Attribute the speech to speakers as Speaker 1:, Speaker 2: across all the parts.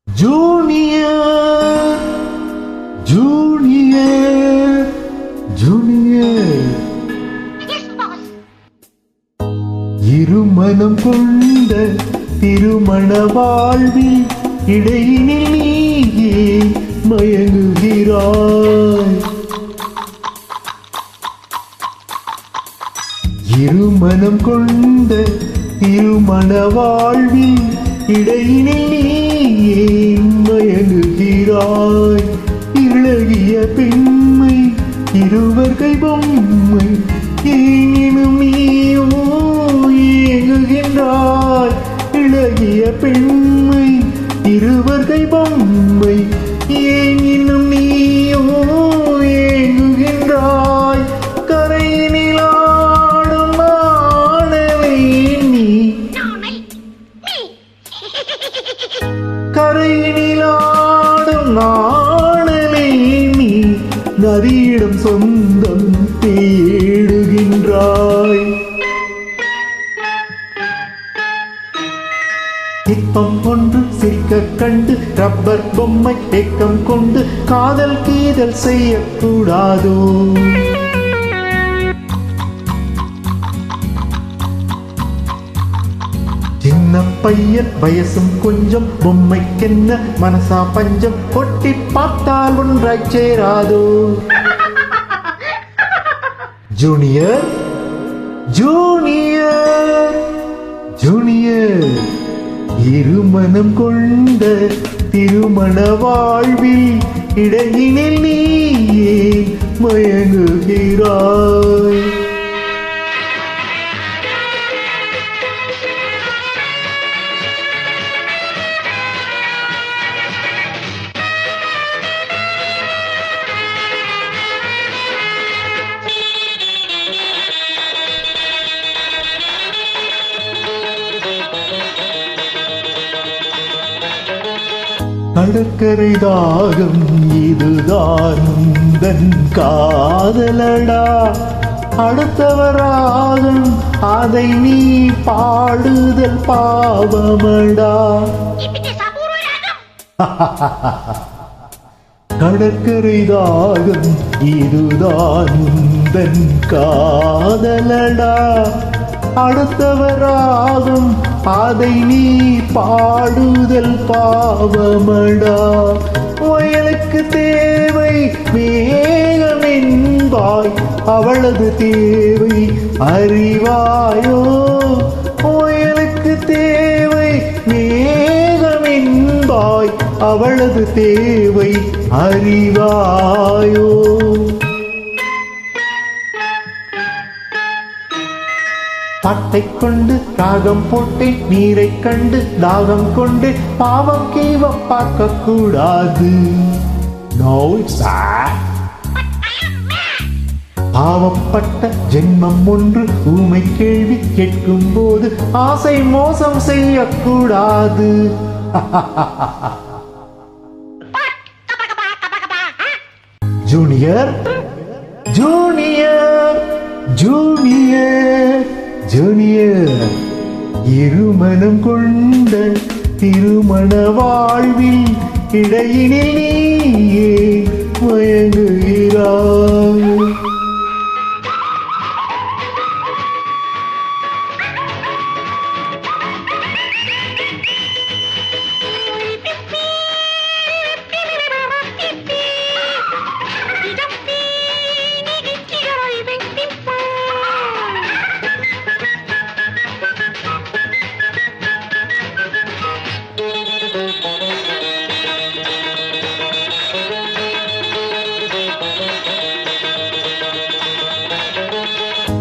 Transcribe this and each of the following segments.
Speaker 1: Junior junior junior இருமனம் கொண்ட திருமண வாழ்வில் இடையினில் நீயே மயங்குகிறாய். இருமனம் கொண்ட திருமண வாழ்வில் இடையினில் நீயே மயங்குகிறாய். இளகிய பெண்மை இருவர்கை பொம்மை ஏனும் நீயோ ஏங்குகின்றாய். இளகிய பெண்மை இருவர்கை பொம்மை ஏனும் நீயோ ஏங்குகின்றாய். கரையினில் ஆடும் ஆடலை நீ கரையினில் ஆடும் நாணலை நீ நதியிடம் சொந்தம் தேடுகின்றாய். சிற்பம் ஒன்று சிரிக்க கண்டு ரப்பர் பொம்மை ஏக்கம் கொண்டு காதல் கீதல் செய்யக்கூடாதோ? சின்ன பையன் வயசும் கொஞ்சம் பொம்மைக்கென்ன மனசா பஞ்சம் கொட்டி பார்த்தால் ஒன்றாய் சேராதோ? ஜூனியர் ஜூனியர் ஜூனியர் இருமனம் கொண்ட திருமண வாழ்வில் இடையினில் நீயே மயங்குகிறாய். கடற்கரை தாகம் இதுதான் உந்தன் காதலடா. அடுத்தவராகும் அதை நீ பாடுதல் பாவமடா. கடற்கரை தாகம் இதுதான் உந்தன் காதலடா. அடுத்தவராகும் அதை நீ பாடுதல் பாவமடா. வயலுக்கு தேவை மேகம் என்பாய் அவளது தேவை அறிவாயோ? வயலுக்கு தேவை மேகம் என்பாய் அவளது தேவை அறிவாயோ? பாட்டை கொண்டு ராகம் போட்டு நீரை கண்டு தாகம் கொண்டு பாவம் கீவம் பார்க்க கூடாது. பாவப்பட்ட ஜென்மம் ஒன்று ஊமை கேள்வி கேட்கும் போது ஆசை மோசம் செய்யக்கூடாது. ஜூனியர் ஜூனியர் ஜூனியர் ஜூனியர் இருமனம் கொண்ட திருமண வாழ்வில் இடையினில் நீயே மயங்குகிறாய்.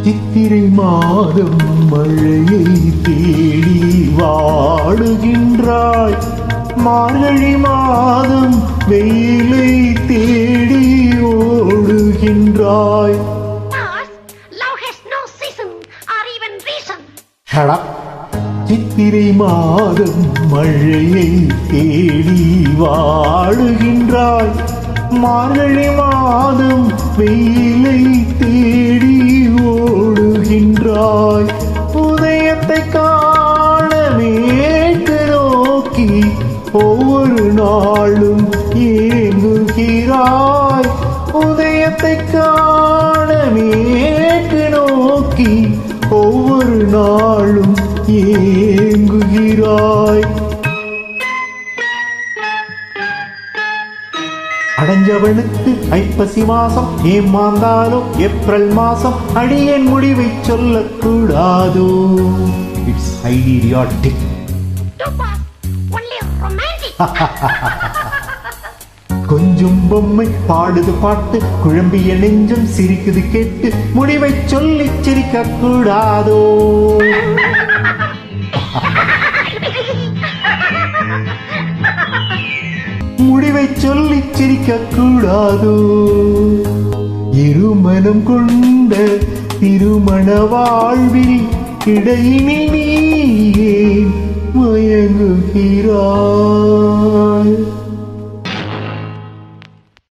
Speaker 1: சித்திரை மாதம் மழையை தேடி வாடுகின்றாய். மார்கழி மாதம் வெயிலை தேடி ஓடுகின்றாய். சித்திரை மாதம் மழையை தேடி வாடுகின்றாய். மார்கழி மாதம் வெயிலை தேடி ஓடுகின்றாய். உதயத்தை காண மேற்கு ஒவ்வொரு நாளும் ஏங்குகிறாய் உதயத்தை காண மேற்கு நோக்கி ஒவ்வொரு நாளும் ஏங்குகிறாய். அடைஞ்சவனுக்கு ஐப்பசி மாசம் ஏமாந்தாலோ ஏப்ரல் மாசம் அடியேன் முடிவை சொல்லக்கூடாதோ. இட்ஸ் ஐடியாட்டிக். கொஞ்சம் பொம்மை பாடுது பாட்டு குழம்பிய நெஞ்சம் சிரிக்குது கேட்டு முடிவை சொல்லி சிரிக்க கூடாதோ. முடிவை சொல்லி சிரிக்க கூடாதோ. இருமனம் கொண்ட திருமண வாழ்வில் இடையினில் நீயே மயங்குகிறாய்.